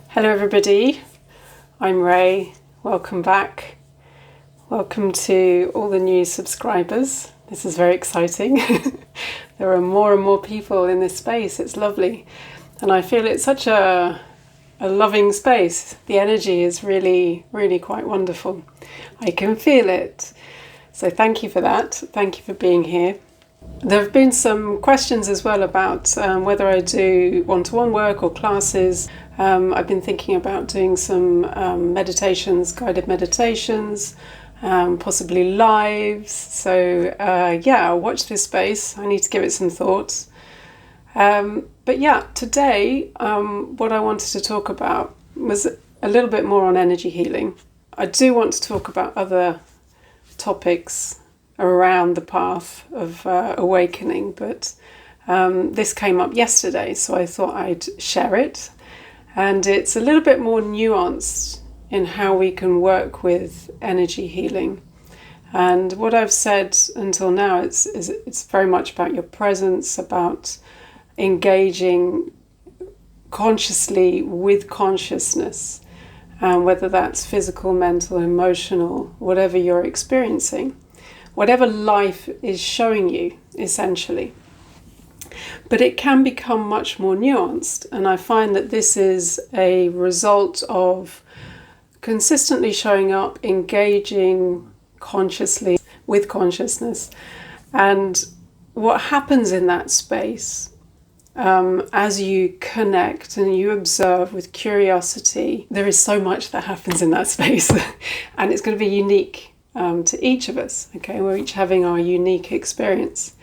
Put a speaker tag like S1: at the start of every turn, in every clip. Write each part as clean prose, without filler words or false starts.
S1: Hello everybody, I'm Ray, welcome back. Welcome to all the new subscribers. This is very exciting. There are more and more people in this space, it's lovely. And I feel it's such a loving space. The energy is really quite wonderful. I can feel it. So thank you for that, thank you for being here. There have been some questions as well about whether I do one-to-one work or classes. I've been thinking about doing some meditations, guided meditations, possibly lives. So watch this space. I need to give it some thoughts. But yeah, today what I wanted to talk about was a little bit more on energy healing. I do want to talk about other topics around the path of awakening, but this came up yesterday, so I thought I'd share it. And it's a little bit more nuanced in how we can work with energy healing. And what I've said until now is it's very much about your presence, about engaging consciously with consciousness, whether that's physical, mental, emotional, whatever you're experiencing. Whatever life is showing you, essentially. But it can become much more nuanced, and I find that this is a result of consistently showing up, engaging consciously with consciousness. And what happens in that space, as you connect and you observe with curiosity, there is so much that happens in that space, and it's going to be unique to each of us. Okay, we're each having our unique experience.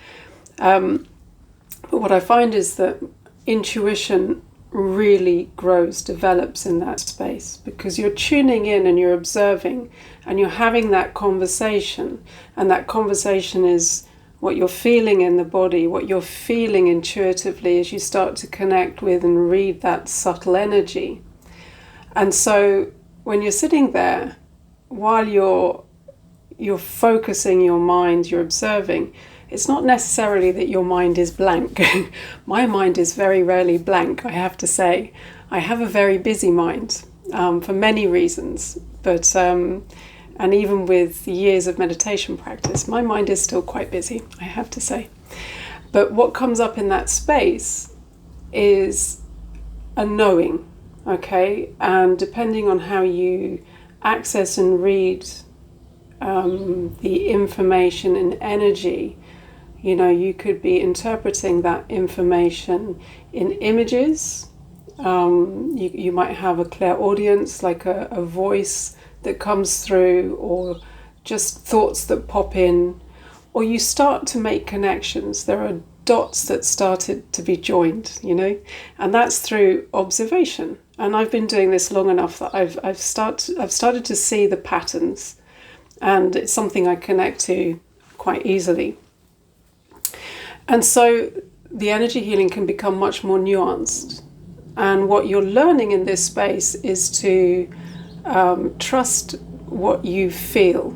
S1: But what I find is that intuition really grows, develops in that space, because you're tuning in and you're observing and you're having that conversation. And that conversation is what you're feeling in the body, what you're feeling intuitively as you start to connect with and read that subtle energy. And so when you're sitting there, while you're focusing your mind, you're observing, it's not necessarily that your mind is blank. My mind is very rarely blank, I have to say. I have a very busy mind for many reasons, but and even with years of meditation practice, my mind is still quite busy, I have to say. But what comes up in that space is a knowing, okay? And depending on how you access and read the information and energy, you could be interpreting that information in images. You might have a clairaudience, like a voice that comes through, or just thoughts that pop in, or you start to make connections. There are dots that started to be joined, and that's through observation. And I've been doing this long enough that I've started to see the patterns. And it's something I connect to quite easily. And so the energy healing can become much more nuanced. And what you're learning in this space is to trust what you feel,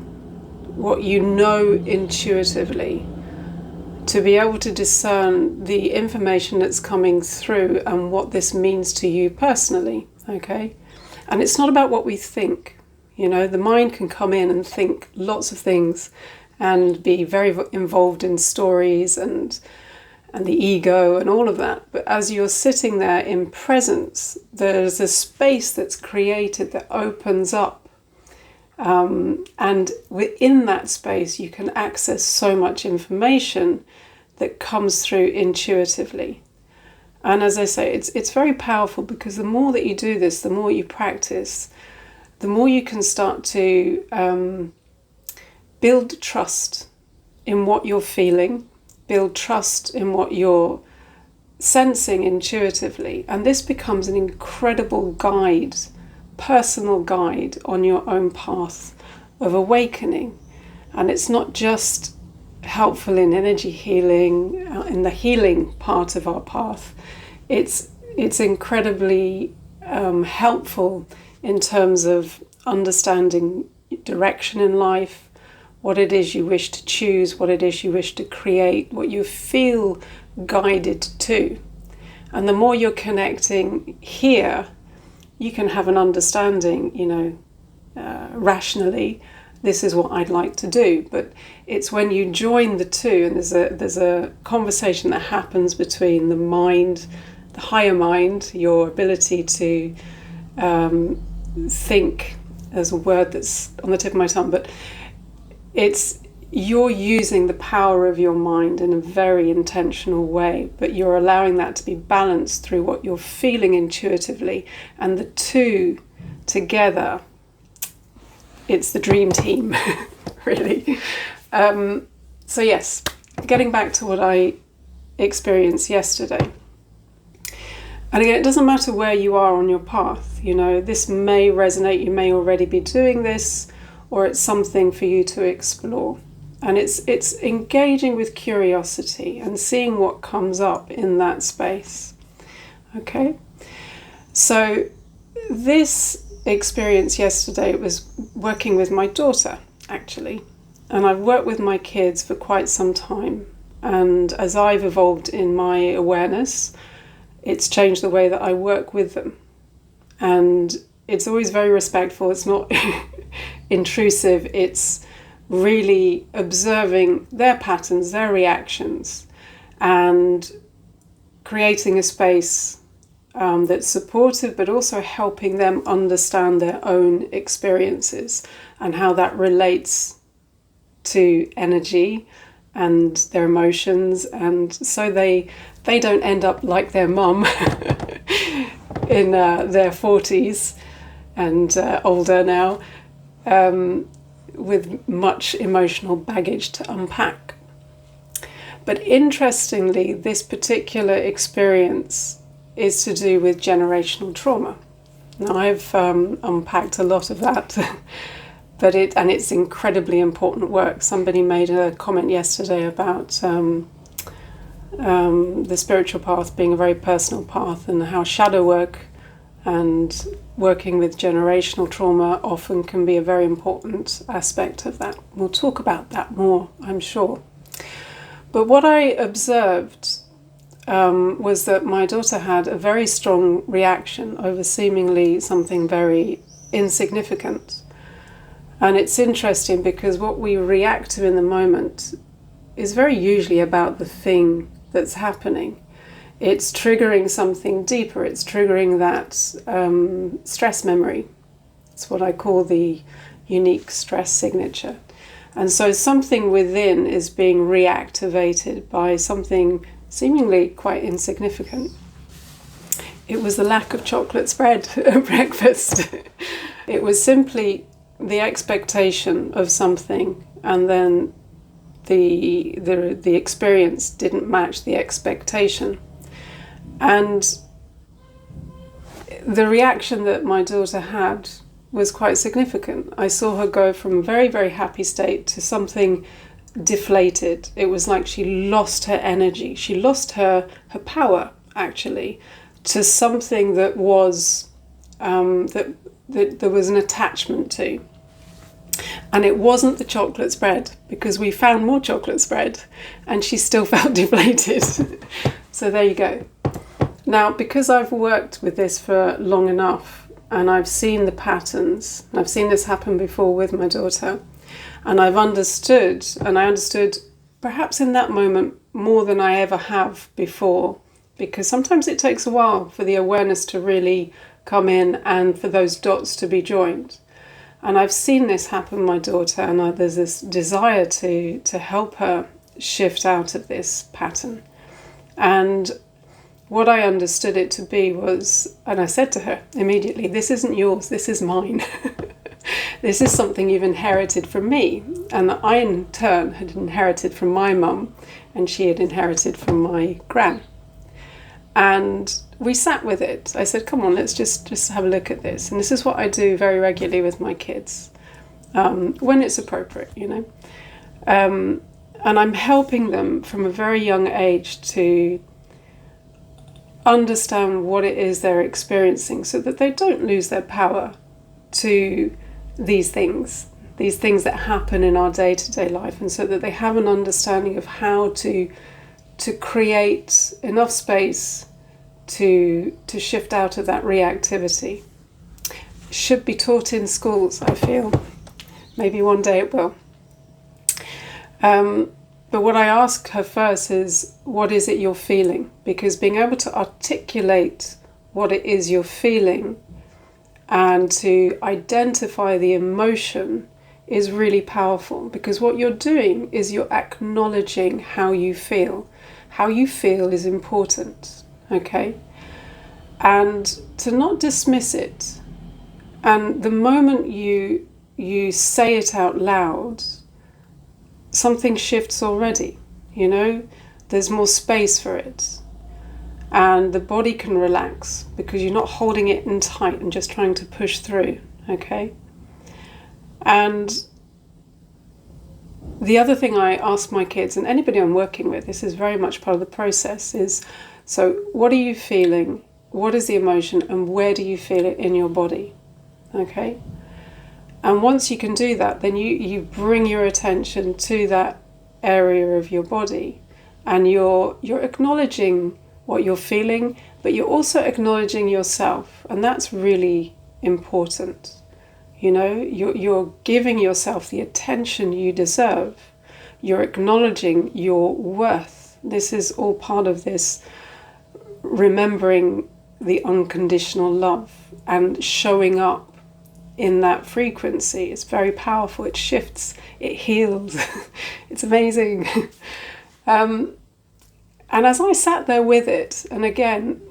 S1: what you know intuitively, to be able to discern the information that's coming through and what this means to you personally, okay? And it's not about what we think. The mind can come in and think lots of things and be very involved in stories and the ego and all of that. But as you're sitting there in presence, there's a space that's created that opens up. And within that space, you can access so much information that comes through intuitively. And as I say, it's very powerful, because the more that you do this, the more you practice, the more you can start to build trust in what you're feeling, build trust in what you're sensing intuitively. And this becomes an incredible guide, personal guide on your own path of awakening. And it's not just helpful in energy healing, in the healing part of our path. It's incredibly helpful in terms of understanding direction in life, what it is you wish to choose, what it is you wish to create, what you feel guided to. And the more you're connecting here you can have an understanding, rationally, this is what I'd like to do. But it's when you join the two, and there's a conversation that happens between the mind, the higher mind, your ability to think, as a word that's on the tip of my tongue, but you're using the power of your mind in a very intentional way, but you're allowing that to be balanced through what you're feeling intuitively, and the two together, it's the dream team, really. So yes, getting back to what I experienced yesterday. And again, it doesn't matter where you are on your path. This may resonate, you may already be doing this, or it's something for you to explore. And it's engaging with curiosity and seeing what comes up in that space. Okay? So this experience yesterday was working with my daughter, actually. And I've worked with my kids for quite some time. And as I've evolved in my awareness, it's changed the way that I work with them. And it's always very respectful. It's not intrusive. It's really observing their patterns, their reactions, and creating a space that's supportive, but also helping them understand their own experiences and how that relates to energy and their emotions, and so they don't end up like their mum in their 40s and older now, with much emotional baggage to unpack. But interestingly, this particular experience is to do with generational trauma. Now, I've unpacked a lot of that, but it's incredibly important work. Somebody made a comment yesterday about the spiritual path being a very personal path, and how shadow work and working with generational trauma often can be a very important aspect of that. We'll talk about that more, I'm sure. But what I observed was that my daughter had a very strong reaction over seemingly something very insignificant. And it's interesting because what we react to in the moment is very usually about the thing that's happening. It's triggering something deeper. It's triggering that stress memory. It's what I call the unique stress signature. And so something within is being reactivated by something seemingly quite insignificant. It was the lack of chocolate spread at breakfast. It was simply the expectation of something, and then the experience didn't match the expectation. And the reaction that my daughter had was quite significant. I saw her go from a very, very happy state to something deflated. It was like she lost her energy. She lost her power, actually, to something that was that there was an attachment to. And it wasn't the chocolate spread, because we found more chocolate spread and she still felt deflated. So there you go. Now, because I've worked with this for long enough, and I've seen the patterns, and I've seen this happen before with my daughter, and I've understood, and I understood perhaps in that moment more than I ever have before, because sometimes it takes a while for the awareness to really come in and for those dots to be joined. And I've seen this happen with my daughter, and there's this desire to help her shift out of this pattern. And what I understood it to be was, and I said to her immediately, this isn't yours, this is mine. This is something you've inherited from me, and that I in turn had inherited from my mum, and she had inherited from my gran. And we sat with it. I said, come on, let's just have a look at this. And this is what I do very regularly with my kids, when it's appropriate, And I'm helping them from a very young age to understand what it is they're experiencing, so that they don't lose their power to these things that happen in our day-to-day life, and so that they have an understanding of how to create enough space to shift out of that reactivity. should be taught in schools, I feel. Maybe one day it will. But what I ask her first is, what is it you're feeling? Because being able to articulate what it is you're feeling and to identify the emotion is really powerful, because what you're doing is you're acknowledging how you feel. How you feel is important, okay? And to not dismiss it. And the moment you say it out loud, something shifts already, you know? There's more space for it. And the body can relax because you're not holding it in tight and just trying to push through, okay? And the other thing I ask my kids, and anybody I'm working with, this is very much part of the process, is, so what are you feeling? What is the emotion? And where do you feel it in your body? Okay? And once you can do that, then you bring your attention to that area of your body, and you're acknowledging what you're feeling, but you're also acknowledging yourself, and that's really important. You know, you're giving yourself the attention you deserve. You're acknowledging your worth. This is all part of this remembering the unconditional love and showing up in that frequency. It's very powerful. It shifts, it heals. It's amazing. And as I sat there with it, and again,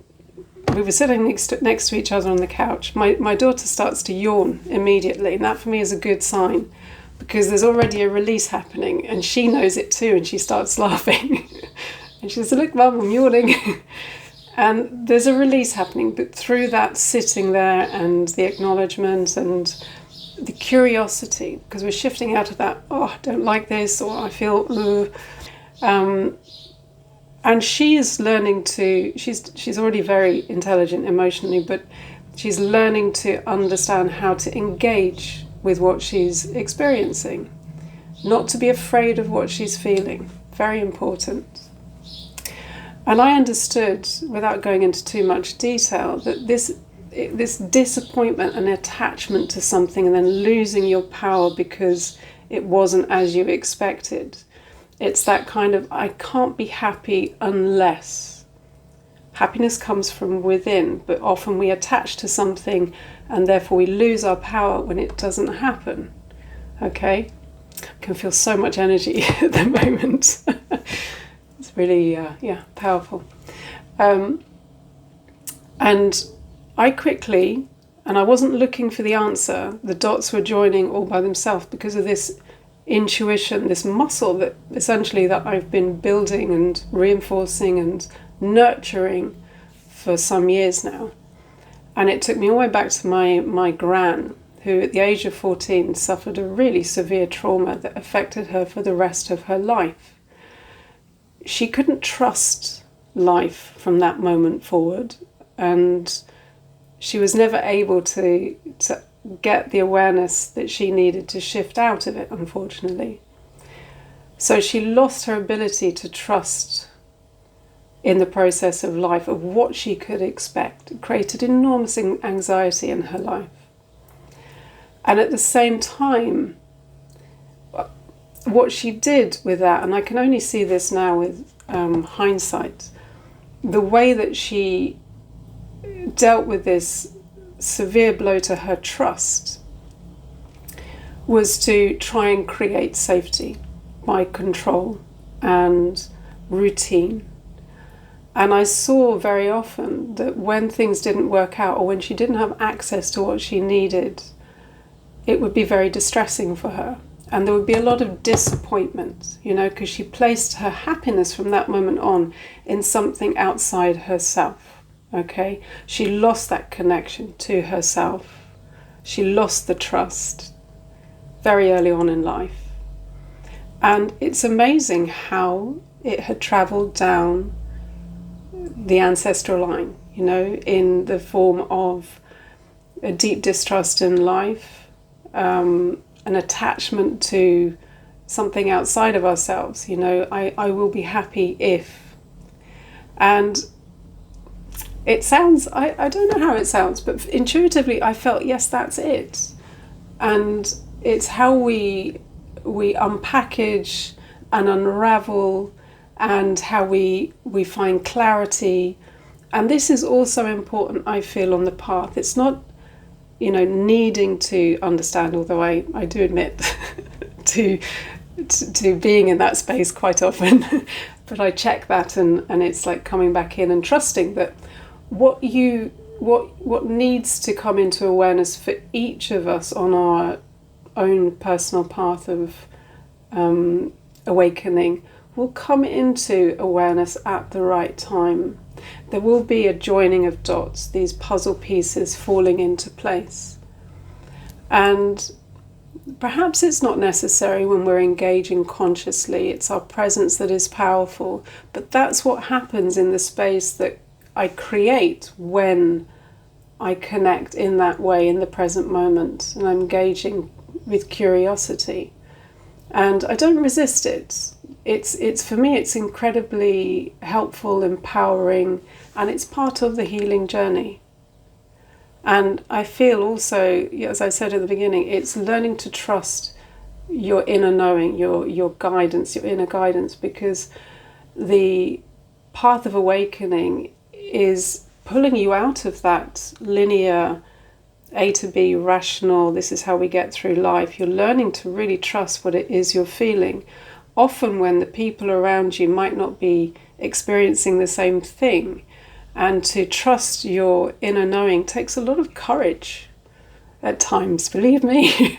S1: we were sitting next to each other on the couch, my daughter starts to yawn immediately, and that for me is a good sign, because there's already a release happening, and she knows it too, and she starts laughing. And she says, "Look, Mum, I'm yawning." And there's a release happening, but through that sitting there and the acknowledgement and the curiosity, because we're shifting out of that, oh, I don't like this, or I feel, and she is learning to, she's already very intelligent emotionally, but she's learning to understand how to engage with what she's experiencing, not to be afraid of what she's feeling. Very important. And I understood, without going into too much detail, that this disappointment and attachment to something and then losing your power because it wasn't as you expected, it's that kind of, I can't be happy unless. Happiness comes from within, but often we attach to something and therefore we lose our power when it doesn't happen. Okay? I can feel so much energy at the moment. It's really, powerful. And I quickly, and I wasn't looking for the answer, the dots were joining all by themselves because of this intuition, this muscle that essentially that I've been building and reinforcing and nurturing for some years now. And it took me all the way back to my gran, who at the age of 14 suffered a really severe trauma that affected her for the rest of her life. She couldn't trust life from that moment forward, and she was never able to get the awareness that she needed to shift out of it, unfortunately. So she lost her ability to trust in the process of life, of what she could expect. It created enormous anxiety in her life. And at the same time, what she did with that, and I can only see this now with hindsight, the way that she dealt with this severe blow to her trust was to try and create safety by control and routine. And I saw very often that when things didn't work out, or when she didn't have access to what she needed, it would be very distressing for her. And there would be a lot of disappointment, because she placed her happiness from that moment on in something outside herself. Okay, she lost that connection to herself. She lost the trust very early on in life. And it's amazing how it had travelled down the ancestral line, in the form of a deep distrust in life, an attachment to something outside of ourselves. I will be happy if. And it sounds, I don't know how it sounds, but intuitively I felt, yes, that's it. And it's how we unpackage and unravel, and how we find clarity. And this is also important, I feel, on the path. It's not, needing to understand, although I do admit to being in that space quite often. But I check that, and it's like coming back in and trusting that what needs to come into awareness for each of us on our own personal path of awakening will come into awareness at the right time. There will be a joining of dots, these puzzle pieces falling into place. And perhaps it's not necessary when we're engaging consciously. It's our presence that is powerful. But that's what happens in the space that I create when I connect in that way in the present moment, and I'm engaging with curiosity. And I don't resist it. It's for me, it's incredibly helpful, empowering, and it's part of the healing journey. And I feel also, as I said at the beginning, it's learning to trust your inner knowing, your guidance, your inner guidance, because the path of awakening is pulling you out of that linear A to B, rational, this is how we get through life. You're learning to really trust what it is you're feeling. Often when the people around you might not be experiencing the same thing. And to trust your inner knowing takes a lot of courage at times, believe me.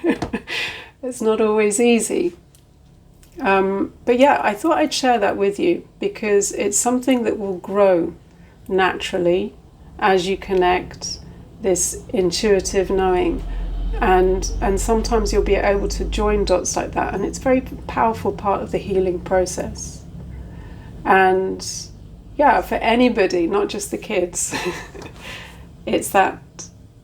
S1: It's not always easy. But yeah, I thought I'd share that with you because it's something that will grow naturally as you connect this intuitive knowing. And sometimes you'll be able to join dots like that. And it's a very powerful part of the healing process. And yeah, for anybody, not just the kids, it's that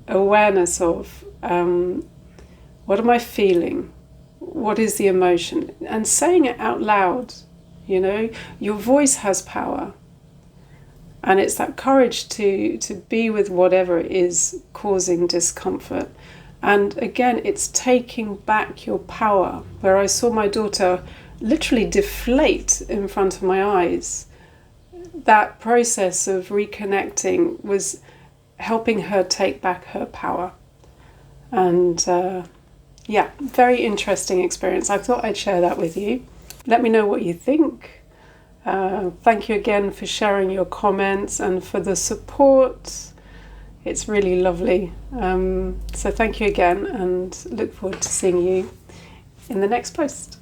S1: awareness of what am I feeling? What is the emotion? And saying it out loud, your voice has power. And it's that courage to be with whatever is causing discomfort. And again, it's taking back your power, where I saw my daughter literally deflate in front of my eyes. That process of reconnecting was helping her take back her power. And yeah, very interesting experience. I thought I'd share that with you. Let me know what you think. Thank you again for sharing your comments and for the support. It's really lovely. So thank you again, and look forward to seeing you in the next post.